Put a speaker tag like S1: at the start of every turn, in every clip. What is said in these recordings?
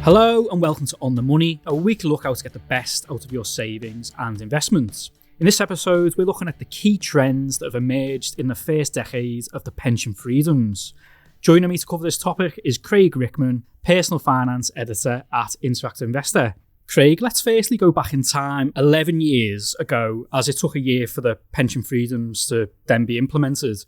S1: Hello and welcome to On The Money, a weekly look how to get the best out of your savings and investments. In this episode, we're looking at the key trends that have emerged in the first decade of the pension freedoms. Joining me to cover this topic is Craig Rickman, personal finance editor at Interactive Investor. Craig, let's firstly go back in time 11 years ago, as it took a year for the pension freedoms to then be implemented.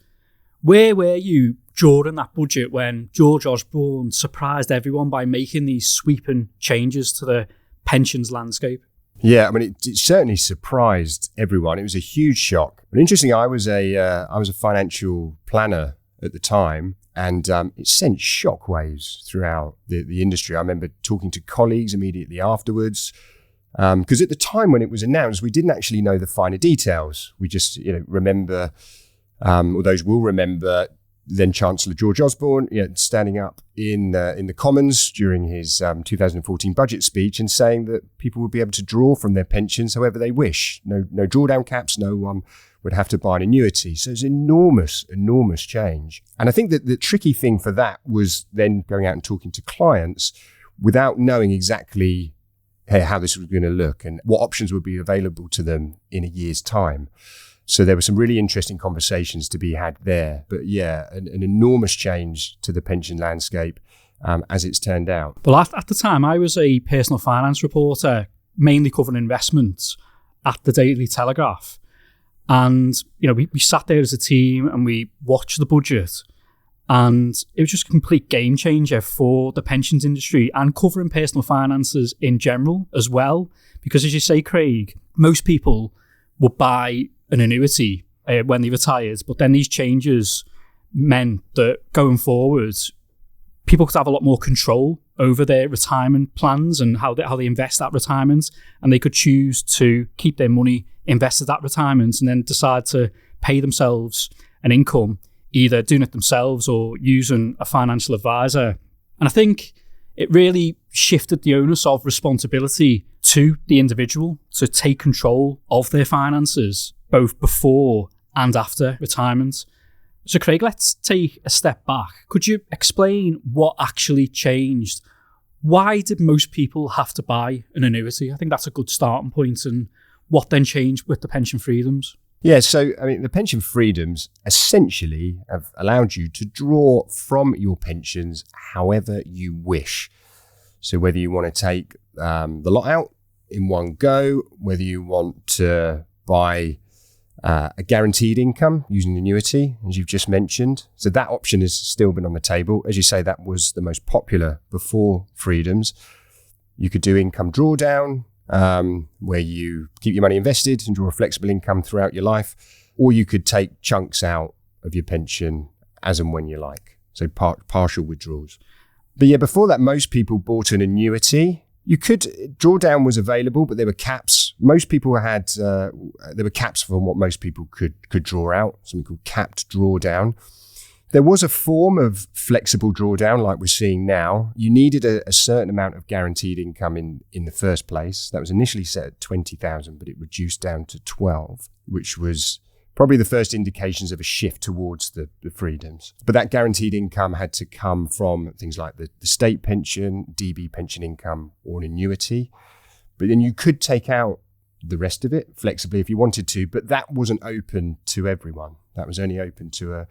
S1: Where were you during that budget when George Osborne surprised everyone by making these sweeping changes to the pensions landscape?
S2: Yeah, I mean, it certainly surprised everyone. It was a huge shock. But interestingly, I was a financial planner at the time, and it sent shockwaves throughout the industry. I remember talking to colleagues immediately afterwards, because at the time when it was announced, we didn't actually know the finer details. We just, remember, or those will remember, then Chancellor George Osborne, standing up in the Commons during his 2014 budget speech and saying that people would be able to draw from their pensions however they wish. No drawdown caps. No one would have to buy an annuity. So it's enormous change. And I think that the tricky thing for that was then going out and talking to clients without knowing exactly how this was going to look and what options would be available to them in a year's time. So there were some really interesting conversations to be had there. But yeah, an enormous change to the pension landscape as it's turned out.
S1: Well, at the time, I was a personal finance reporter, mainly covering investments at the Daily Telegraph. And, we sat there as a team and we watched the budget. And it was just a complete game changer for the pensions industry and covering personal finances in general as well. Because as you say, Craig, most people would buy an annuity when they retired, but then these changes meant that going forward, people could have a lot more control over their retirement plans and how they invest that retirement, and they could choose to keep their money invested at retirement and then decide to pay themselves an income, either doing it themselves or using a financial advisor. And I think it really shifted the onus of responsibility to the individual to take control of their finances, both before and after retirement. So Craig, let's take a step back. Could you explain what actually changed? Why did most people have to buy an annuity? I think that's a good starting point. And what then changed with the pension freedoms?
S2: Yeah, so the pension freedoms essentially have allowed you to draw from your pensions however you wish. So whether you want to take the lot out in one go, whether you want to buy a guaranteed income using annuity, as you've just mentioned. So that option has still been on the table. As you say, that was the most popular before freedoms. You could do income drawdown, where you keep your money invested and draw a flexible income throughout your life, or you could take chunks out of your pension as and when you like. So partial withdrawals. But yeah, before that, most people bought an annuity. Drawdown was available, but there were caps. Most people there were caps for what most people could draw out, something called capped drawdown. There was a form of flexible drawdown like we're seeing now. You needed a certain amount of guaranteed income in the first place. That was initially set at 20,000, but it reduced down to 12, which was probably the first indications of a shift towards the freedoms. But that guaranteed income had to come from things like the state pension, DB pension income, or an annuity. But then you could take out the rest of it flexibly if you wanted to, but that wasn't open to everyone. That was only open to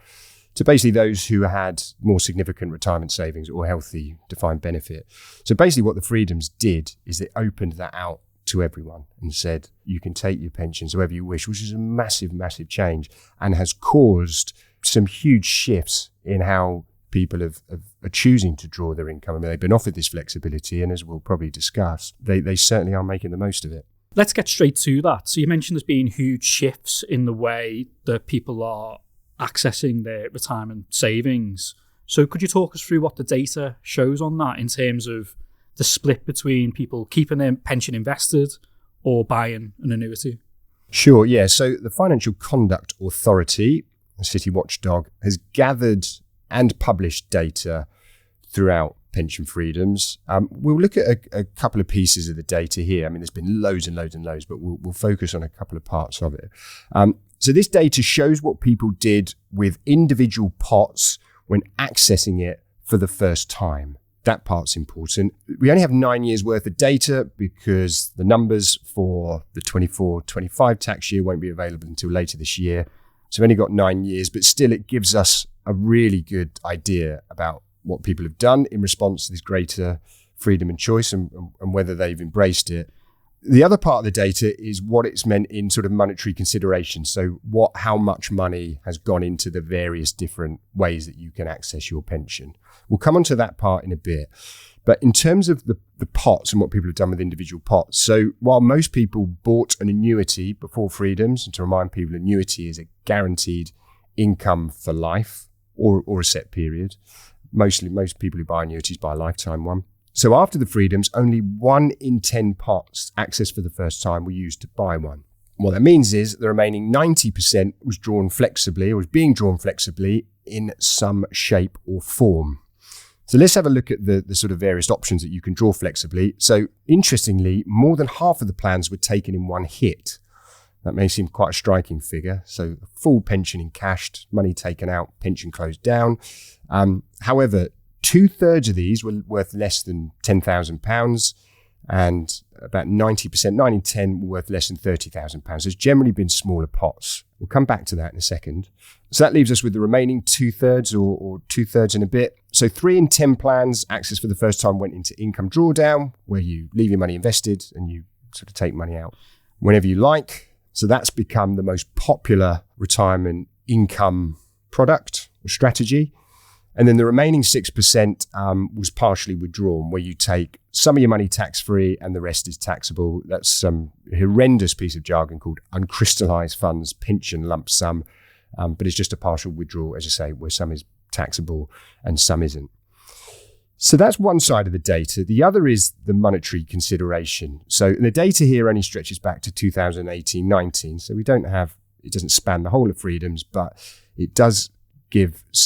S2: basically those who had more significant retirement savings or healthy defined benefit. So basically what the freedoms did is it opened that out to everyone and said, you can take your pensions however you wish, which is a massive change and has caused some huge shifts in how people are choosing to draw their income. I mean, they've been offered this flexibility, and as we'll probably discuss, they certainly are making the most of it.
S1: Let's get straight to that. So you mentioned there's been huge shifts in the way that people are accessing their retirement savings. So could you talk us through what the data shows on that in terms of the split between people keeping their pension invested or buying an annuity?
S2: Sure, yeah. So the Financial Conduct Authority, a city watchdog, has gathered and published data throughout pension freedoms. We'll look at a couple of pieces of the data here. I mean, there's been loads and loads, but we'll focus on a couple of parts of it. So this data shows what people did with individual pots when accessing it for the first time. that part's important. We only have 9 years worth of data because the numbers for the 24-25 tax year won't be available until later this year. So we've only got 9 years, but still it gives us a really good idea about what people have done in response to this greater freedom and choice and whether they've embraced it. The other part of the data is what it's meant in sort of monetary consideration. So how much money has gone into the various different ways that you can access your pension. We'll come on to that part in a bit. But in terms of the pots and what people have done with individual pots. So while most people bought an annuity before freedoms, and to remind people, annuity is a guaranteed income for life or a set period. Most people who buy annuities buy a lifetime one. So after the freedoms, only 1 in 10 pots accessed for the first time were used to buy one. What that means is the remaining 90% was drawn flexibly or was being drawn flexibly in some shape or form. So let's have a look at the sort of various options that you can draw flexibly. So interestingly, more than half of the plans were taken in one hit. That may seem quite a striking figure. So full pension encashed, money taken out, pension closed down. However, 2/3 of these were worth less than £10,000 and about 90%, 9 in 10 were worth less than £30,000. There's generally been smaller pots. We'll come back to that in a second. So that leaves us with the remaining 2/3 or 2/3 and a bit. So 3 in 10 plans accessed for the first time went into income drawdown, where you leave your money invested and you sort of take money out whenever you like. So that's become the most popular retirement income product or strategy. And then the remaining 6% was partially withdrawn, where you take some of your money tax-free and the rest is taxable. That's some horrendous piece of jargon called uncrystallised funds pension lump sum. But it's just a partial withdrawal, as I say, where some is taxable and some isn't. So that's one side of the data. The other is the monetary consideration. So the data here only stretches back to 2018-19. So it doesn't span the whole of freedoms, but it does give us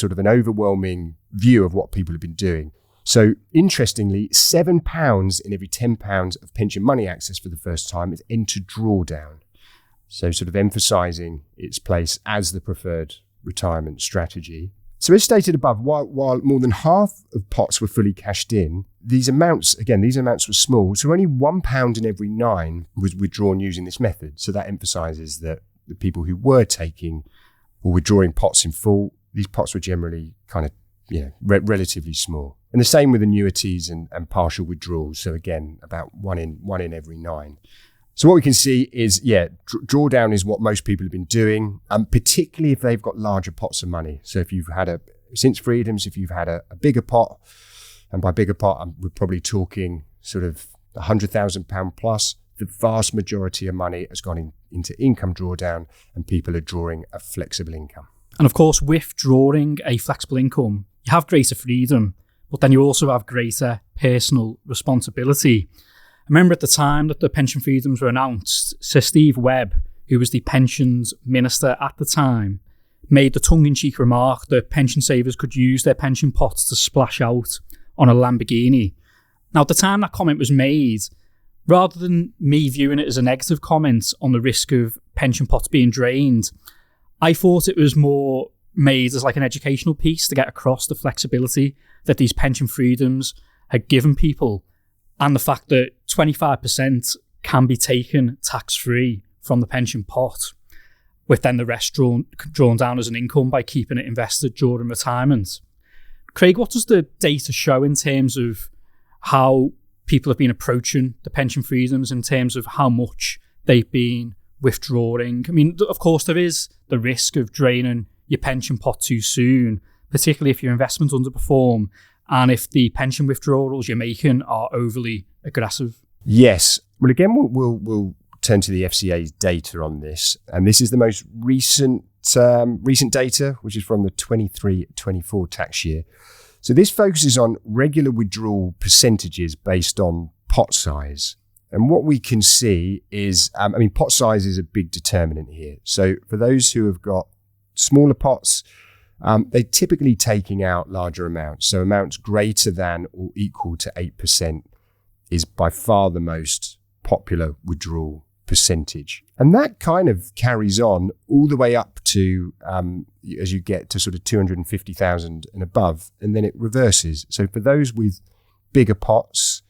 S2: sort of an overwhelming view of what people have been doing. So interestingly, £7 in every £10 of pension money access for the first time is entered drawdown. So sort of emphasising its place as the preferred retirement strategy. So as stated above, while more than half of pots were fully cashed in, these amounts were small. So only £1 in every 9 was withdrawn using this method. So that emphasises that the people who were taking or withdrawing pots in full, these pots were generally kind of, relatively small. And the same with annuities and partial withdrawals. So again, about one in every 9. So what we can see is, drawdown is what most people have been doing, particularly if they've got larger pots of money. So if you've had since freedoms, if you've had a bigger pot, and by bigger pot, we're probably talking sort of £100,000 plus, the vast majority of money has gone into income drawdown and people are drawing a flexible income.
S1: And of course, with drawing a flexible income, you have greater freedom, but then you also have greater personal responsibility. I remember at the time that the pension freedoms were announced, Sir Steve Webb, who was the pensions minister at the time, made the tongue-in-cheek remark that pension savers could use their pension pots to splash out on a Lamborghini. Now, at the time that comment was made, rather than me viewing it as a negative comment on the risk of pension pots being drained, I thought it was more made as like an educational piece to get across the flexibility that these pension freedoms had given people, and the fact that 25% can be taken tax-free from the pension pot, with then the rest drawn down as an income by keeping it invested during retirement. Craig, what does the data show in terms of how people have been approaching the pension freedoms, in terms of how much they've been withdrawing? I mean, of course, there is the risk of draining your pension pot too soon, particularly if your investments underperform and if the pension withdrawals you're making are overly aggressive. Yes.
S2: Well, again, we'll turn to the FCA's data on this. And this is the most recent data, which is from the 23-24 tax year. So this focuses on regular withdrawal percentages based on pot size. And what we can see is, pot size is a big determinant here. So for those who have got smaller pots, they're typically taking out larger amounts. So amounts greater than or equal to 8% is by far the most popular withdrawal percentage. And that kind of carries on all the way up to as you get to sort of 250,000 and above, and then it reverses. So for those with bigger pots,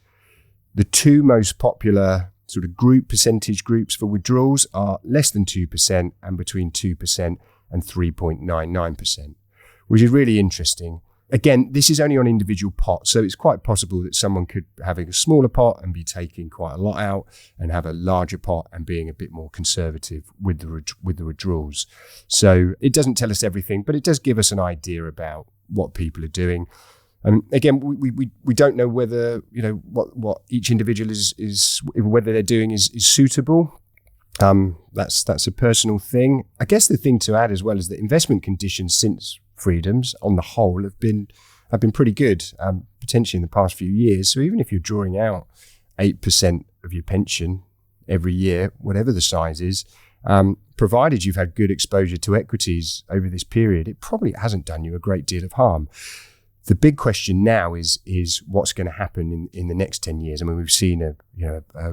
S2: the two most popular sort of percentage groups for withdrawals are less than 2% and between 2% and 3.99%, which is really interesting. Again, this is only on individual pots, so it's quite possible that someone could have a smaller pot and be taking quite a lot out, and have a larger pot and being a bit more conservative with the withdrawals. So it doesn't tell us everything, but it does give us an idea about what people are doing. And again, we don't know whether, what each individual is whether they're doing is suitable. That's a personal thing. I guess the thing to add as well is that investment conditions since freedoms on the whole have been pretty good, potentially in the past few years. So even if you're drawing out 8% of your pension every year, whatever the size is, provided you've had good exposure to equities over this period, it probably hasn't done you a great deal of harm. The big question now is what's going to happen in the next 10 years. I mean, we've seen a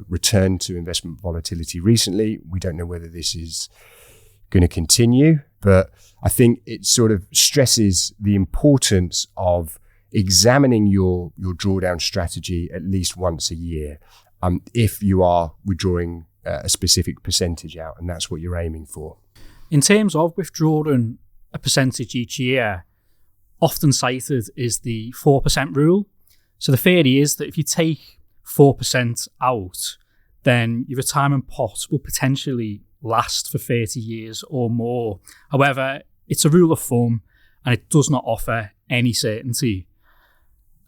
S2: return to investment volatility recently. We don't know whether this is going to continue, but I think it sort of stresses the importance of examining your drawdown strategy at least once a year, if you are withdrawing a specific percentage out, and that's what you're aiming for.
S1: In terms of withdrawing a percentage each year, often cited is the 4% rule. So the theory is that if you take 4% out, then your retirement pot will potentially last for 30 years or more. However, it's a rule of thumb and it does not offer any certainty.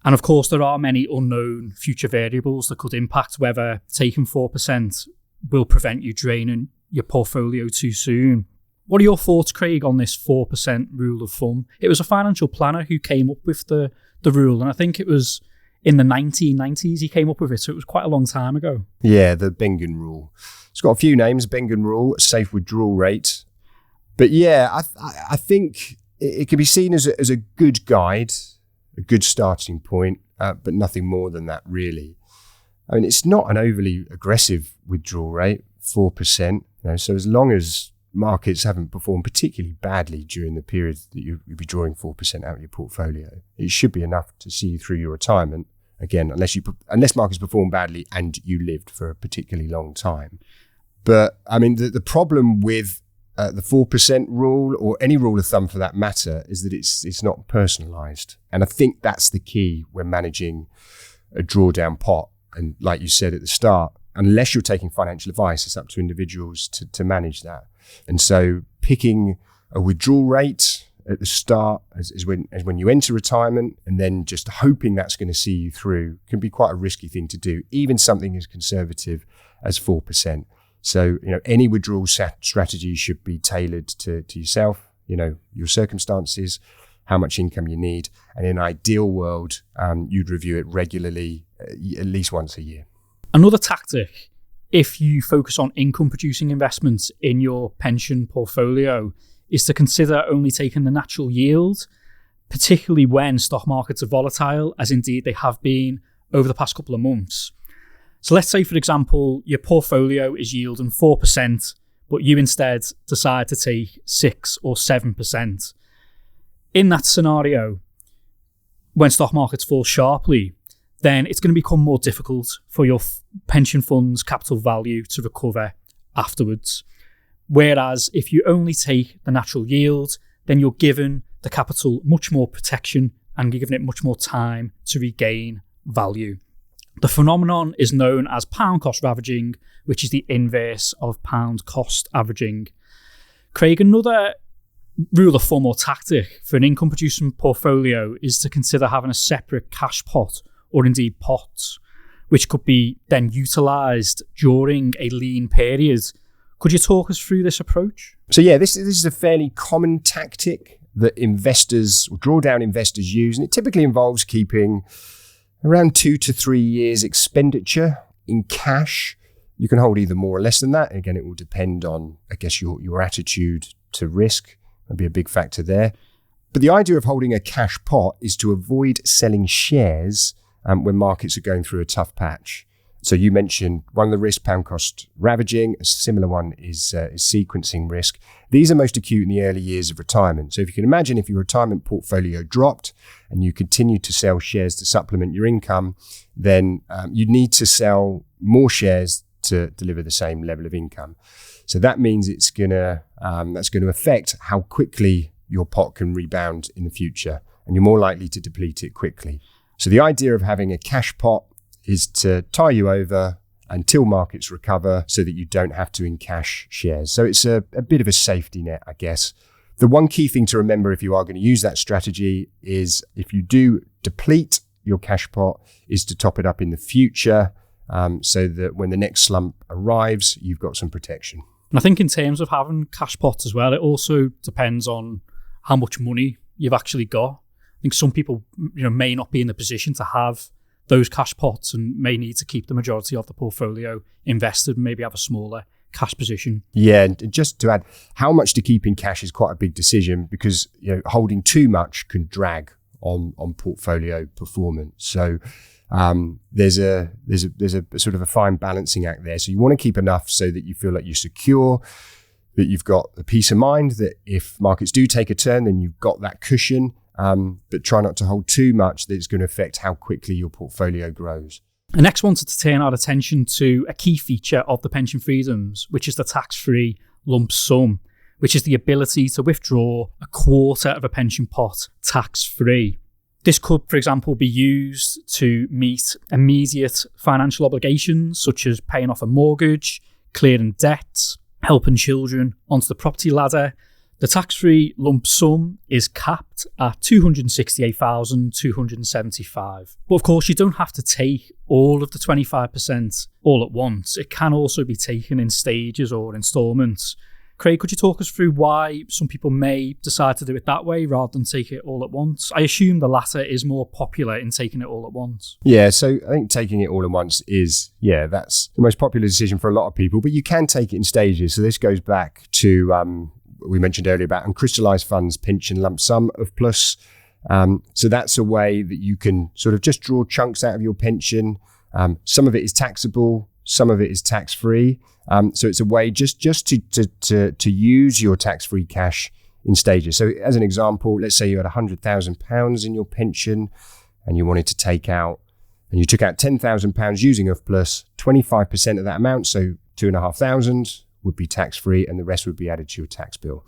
S1: And of course, there are many unknown future variables that could impact whether taking 4% will prevent you draining your portfolio too soon. What are your thoughts, Craig, on this 4% rule of thumb? It was a financial planner who came up with the rule, and I think it was in the 1990s he came up with it, so it was quite a long time ago.
S2: Yeah, the Bengen rule. It's got a few names: Bengen rule, safe withdrawal rate. But yeah, I think it can be seen as a good guide, a good starting point, but nothing more than that, really. I mean, it's not an overly aggressive withdrawal rate, 4%. So as long as markets haven't performed particularly badly during the period that you'll be drawing 4% out of your portfolio, it should be enough to see you through your retirement. Again, unless markets perform badly and you lived for a particularly long time. But I mean, the problem with the 4% rule, or any rule of thumb for that matter, is that it's not personalised. And I think that's the key when managing a drawdown pot. And like you said at the start, unless you're taking financial advice, it's up to individuals to manage that. And so picking a withdrawal rate at the start as when you enter retirement, and then just hoping that's going to see you through, can be quite a risky thing to do, even something as conservative as 4%. So, any withdrawal strategy should be tailored to yourself, your circumstances, how much income you need. And in an ideal world, you'd review it regularly, at least once a year.
S1: Another tactic, if you focus on income-producing investments in your pension portfolio, is to consider only taking the natural yield, particularly when stock markets are volatile, as indeed they have been over the past couple of months. So let's say, for example, your portfolio is yielding 4%, but you instead decide to take 6 or 7%. In that scenario, when stock markets fall sharply, then it's going to become more difficult for your pension fund's capital value to recover afterwards. Whereas if you only take the natural yield, then you're given the capital much more protection and you're given it much more time to regain value. The phenomenon is known as pound cost averaging, which is the inverse of pound cost averaging. Craig, another rule of thumb or tactic for an income producing portfolio is to consider having a separate cash pot, or indeed pots, which could be then utilised during a lean period. Could you talk us through this approach?
S2: So yeah, this is a fairly common tactic that investors, or drawdown investors, use, and it typically involves keeping around 2 to 3 years expenditure in cash. You can hold either more or less than that. Again, it will depend on, I guess, your attitude to risk. That'd be a big factor there. But the idea of holding a cash pot is to avoid selling shares when markets are going through a tough patch. So you mentioned one of the risks, pound cost ravaging. A similar one is sequencing risk. These are most acute in the early years of retirement. So if you can imagine, if your retirement portfolio dropped and you continue to sell shares to supplement your income, then you need to sell more shares to deliver the same level of income. So that means that's going to affect how quickly your pot can rebound in the future, and you're more likely to deplete it quickly. So the idea of having a cash pot is to tie you over until markets recover so that you don't have to encash shares. So it's a bit of a safety net, I guess. The one key thing to remember if you are going to use that strategy is if you do deplete your cash pot, is to top it up in the future so that when the next slump arrives, you've got some protection.
S1: And I think in terms of having cash pots as well, it also depends on how much money you've actually got. I think some people, may not be in the position to have those cash pots and may need to keep the majority of the portfolio invested and maybe have a smaller cash position. Yeah,
S2: and just to add, how much to keep in cash is quite a big decision because holding too much can drag on portfolio performance. So there's a sort of a fine balancing act there. So you want to keep enough so that you feel like you're secure, that you've got a peace of mind that if markets do take a turn, then you've got that cushion. But try not to hold too much that it's going to affect how quickly your portfolio grows.
S1: I next wanted to turn our attention to a key feature of the pension freedoms, which is the tax-free lump sum, which is the ability to withdraw a quarter of a pension pot tax-free. This could, for example, be used to meet immediate financial obligations, such as paying off a mortgage, clearing debts, helping children onto the property ladder. The tax-free lump sum is capped at $268,275. But of course, you don't have to take all of the 25% all at once. It can also be taken in stages or instalments. Craig, could you talk us through why some people may decide to do it that way rather than take it all at once? I assume the latter is more popular in taking it all at once.
S2: Yeah, so I think taking it all at once is, that's the most popular decision for a lot of people, but you can take it in stages. So this goes back to we mentioned earlier about uncrystallised funds pension lump sum of plus. So that's a way that you can sort of just draw chunks out of your pension. Some of it is taxable, some of it is tax-free. So it's a way just to use your tax-free cash in stages. So as an example, let's say you had £100,000 in your pension and you wanted to take out, and you took out £10,000 using of plus, 25% of that amount, so £2,500 would be tax-free and the rest would be added to your tax bill.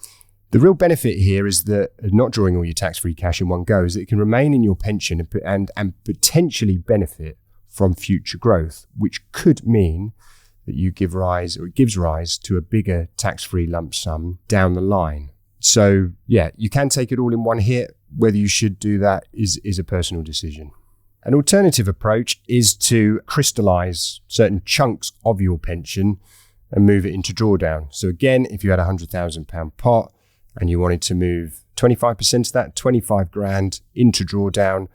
S2: The real benefit here is that not drawing all your tax-free cash in one go is that it can remain in your pension and potentially benefit from future growth, which could mean that it gives rise to a bigger tax-free lump sum down the line. So you can take it all in one hit. Whether you should do that is a personal decision. An alternative approach is to crystallise certain chunks of your pension and move it into drawdown. So again, if you had £100,000 pot and you wanted to move 25% of that, 25 grand into drawdown,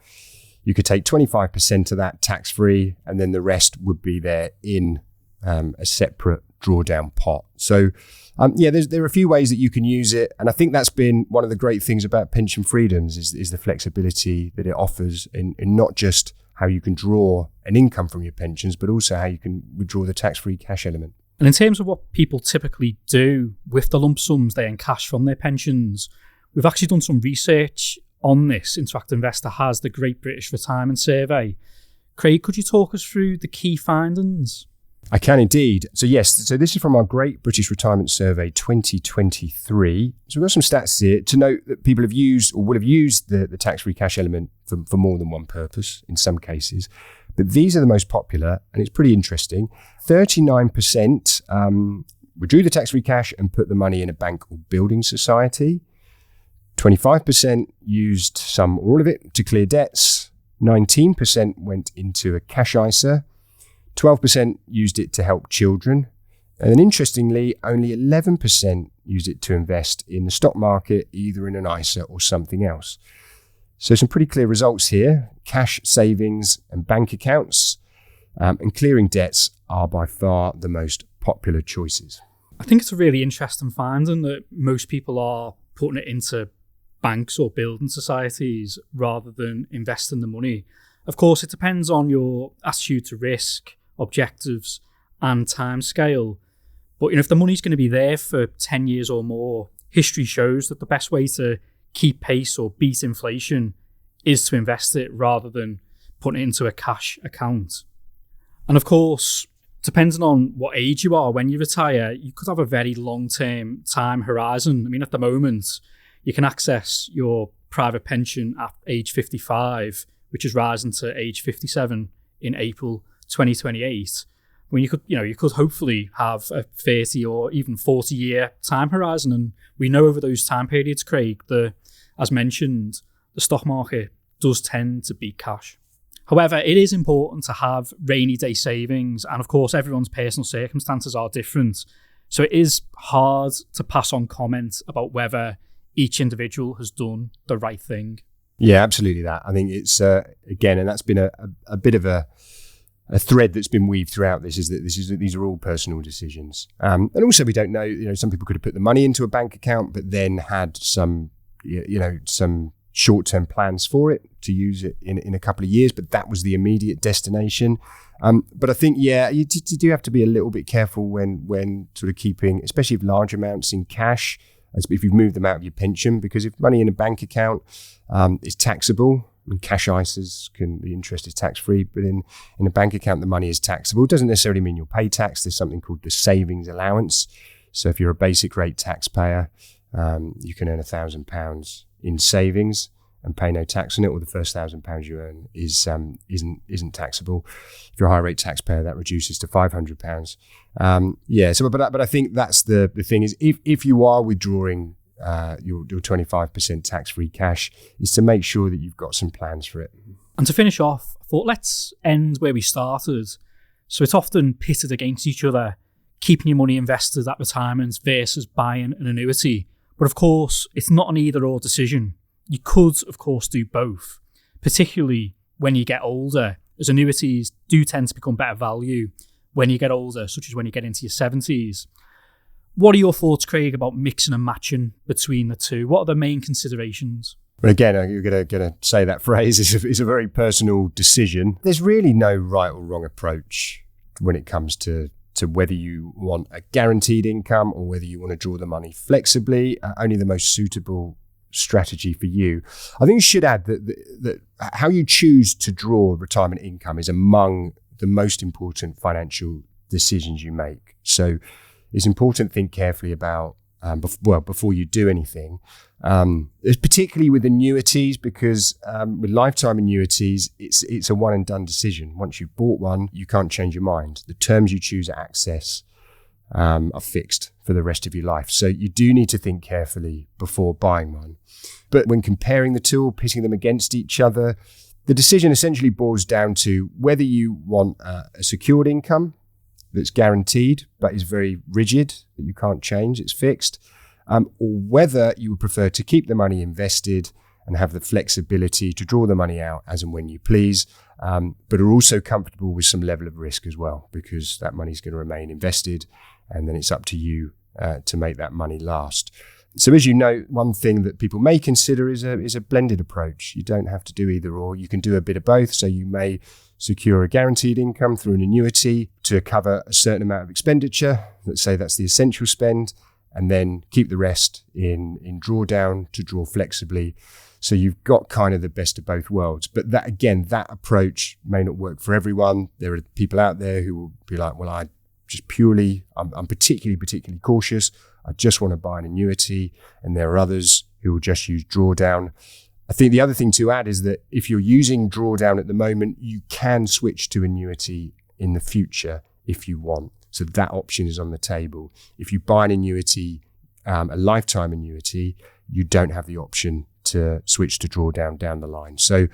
S2: you could take 25% of that tax-free and then the rest would be there in a separate drawdown pot. So there are a few ways that you can use it. And I think that's been one of the great things about pension freedoms is the flexibility that it offers in not just how you can draw an income from your pensions, but also how you can withdraw the tax-free cash element.
S1: And in terms of what people typically do with the lump sums they encash from their pensions, we've actually done some research on this. Interact Investor has the Great British Retirement Survey. Craig, could you talk us through the key findings?
S2: I can indeed. So this is from our Great British Retirement Survey 2023. So we've got some stats here to note that people have used or would have used the tax-free cash element for more than one purpose in some cases. But these are the most popular, and it's pretty interesting. 39% withdrew the tax-free cash and put the money in a bank or building society. 25% used some or all of it to clear debts. 19% went into a cash ISA. 12% used it to help children. And then interestingly, only 11% used it to invest in the stock market, either in an ISA or something else. So some pretty clear results here. Cash savings and bank accounts and clearing debts are by far the most popular choices.
S1: I think it's a really interesting finding that most people are putting it into banks or building societies rather than investing the money. Of course, it depends on your attitude to risk, objectives and time scale. But if the money's going to be there for 10 years or more, history shows that the best way to keep pace or beat inflation is to invest it rather than putting it into a cash account. And of course, depending on what age you are when you retire, you could have a very long-term time horizon. At the moment, you can access your private pension at age 55, which is rising to age 57 in April 2028. When you could hopefully have a 30 or even 40-year time horizon. And we know over those time periods, Craig, as mentioned, the stock market does tend to beat cash. However, it is important to have rainy day savings, and of course, everyone's personal circumstances are different. So it is hard to pass on comment about whether each individual has done the right thing.
S2: Yeah, absolutely that. I think it's, again, and that's been a bit of a thread that's been weaved throughout this, is that these are all personal decisions. And also we don't know, some people could have put the money into a bank account, but then had some short-term plans for it to use it in a couple of years, but that was the immediate destination. But I think, you do have to be a little bit careful when sort of keeping, especially if large amounts in cash, as if you've moved them out of your pension, because if money in a bank account is taxable, cash ISAs the interest is tax-free, but in a bank account, the money is taxable. It doesn't necessarily mean you'll pay tax. There's something called the savings allowance. So if you're a basic rate taxpayer, you can earn £1,000 in savings and pay no tax on it, or the first £1,000 you earn isn't taxable. If you're a high rate taxpayer, that reduces to £500. But I think that's the thing, is if you are withdrawing your 25% tax-free cash, is to make sure that you've got some plans for it.
S1: And to finish off, I thought let's end where we started. So it's often pitted against each other, keeping your money invested at retirement versus buying an annuity. But of course, it's not an either-or decision. You could, of course, do both, particularly when you get older, as annuities do tend to become better value when you get older, such as when you get into your 70s. What are your thoughts, Craig, about mixing and matching between the two? What are the main considerations?
S2: Well, again, you're going to say that phrase is a very personal decision. There's really no right or wrong approach when it comes to whether you want a guaranteed income or whether you want to draw the money flexibly. Only the most suitable strategy for you. I think you should add that how you choose to draw retirement income is among the most important financial decisions you make. So it's important to think carefully about before you do anything. Particularly with annuities, because with lifetime annuities, it's a one and done decision. Once you've bought one, you can't change your mind. The terms you choose at access are fixed for the rest of your life. So you do need to think carefully before buying one. But when comparing the two or pitting them against each other, the decision essentially boils down to whether you want a secured income that's guaranteed but is very rigid, that you can't change, it's fixed, or whether you would prefer to keep the money invested and have the flexibility to draw the money out as and when you please, but are also comfortable with some level of risk as well, because that money is going to remain invested and then it's up to you to make that money last. So as you know, one thing that people may consider is a blended approach. You don't have to do either or. You can do a bit of both. So you may secure a guaranteed income through an annuity to cover a certain amount of expenditure. Let's say that's the essential spend, and then keep the rest in drawdown to draw flexibly. So you've got kind of the best of both worlds. But that approach may not work for everyone. There are people out there who will be like, well, I'm particularly cautious. I just want to buy an annuity. And there are others who will just use drawdown. I think the other thing to add is that if you're using drawdown at the moment, you can switch to annuity in the future if you want. So that option is on the table. If you buy an annuity, a lifetime annuity, you don't have the option to switch to drawdown down the line. So,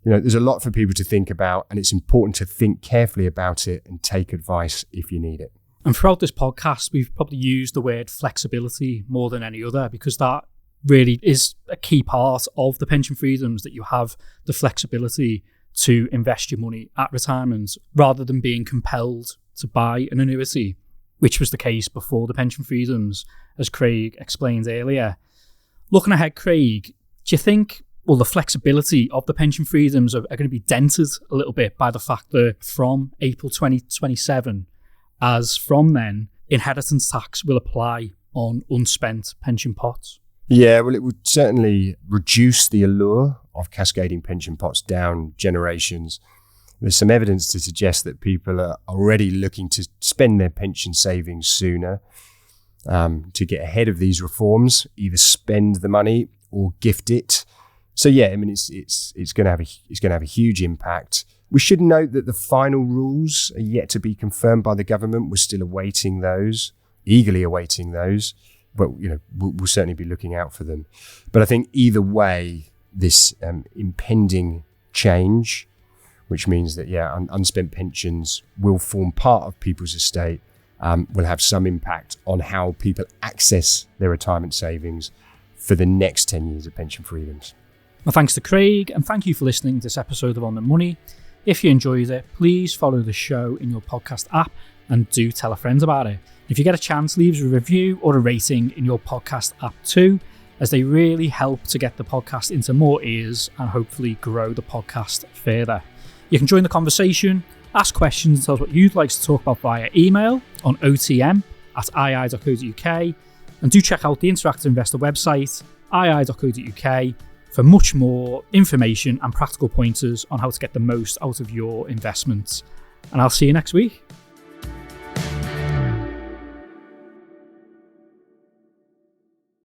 S2: there's a lot for people to think about, and it's important to think carefully about it and take advice if you need it.
S1: And throughout this podcast, we've probably used the word flexibility more than any other, because that really is a key part of the pension freedoms, that you have the flexibility to invest your money at retirement rather than being compelled to buy an annuity, which was the case before the pension freedoms, as Craig explained earlier. Looking ahead, Craig, do you think well, the flexibility of the pension freedoms are going to be dented a little bit by the fact that from April 2027, as from then, inheritance tax will apply on unspent pension pots.
S2: Yeah, well, it would certainly reduce the allure of cascading pension pots down generations. There's some evidence to suggest that people are already looking to spend their pension savings sooner to get ahead of these reforms, either spend the money or gift it. So yeah, I mean, it's going to have a huge impact. We should note that the final rules are yet to be confirmed by the government. We're still eagerly awaiting those. But we'll certainly be looking out for them. But I think either way, this impending change, which means that unspent pensions will form part of people's estate, will have some impact on how people access their retirement savings for the next 10 years of pension freedoms.
S1: Well, thanks to Craig, and thank you for listening to this episode of On the Money. If you enjoyed it, please follow the show in your podcast app and do tell a friend about it. If you get a chance, leave us a review or a rating in your podcast app too, as they really help to get the podcast into more ears and hopefully grow the podcast further. You can join the conversation, ask questions, and tell us what you'd like to talk about via email on otm@ii.co.uk, and do check out the Interactive Investor website, ii.co.uk, for much more information and practical pointers on how to get the most out of your investments. And I'll see you next week.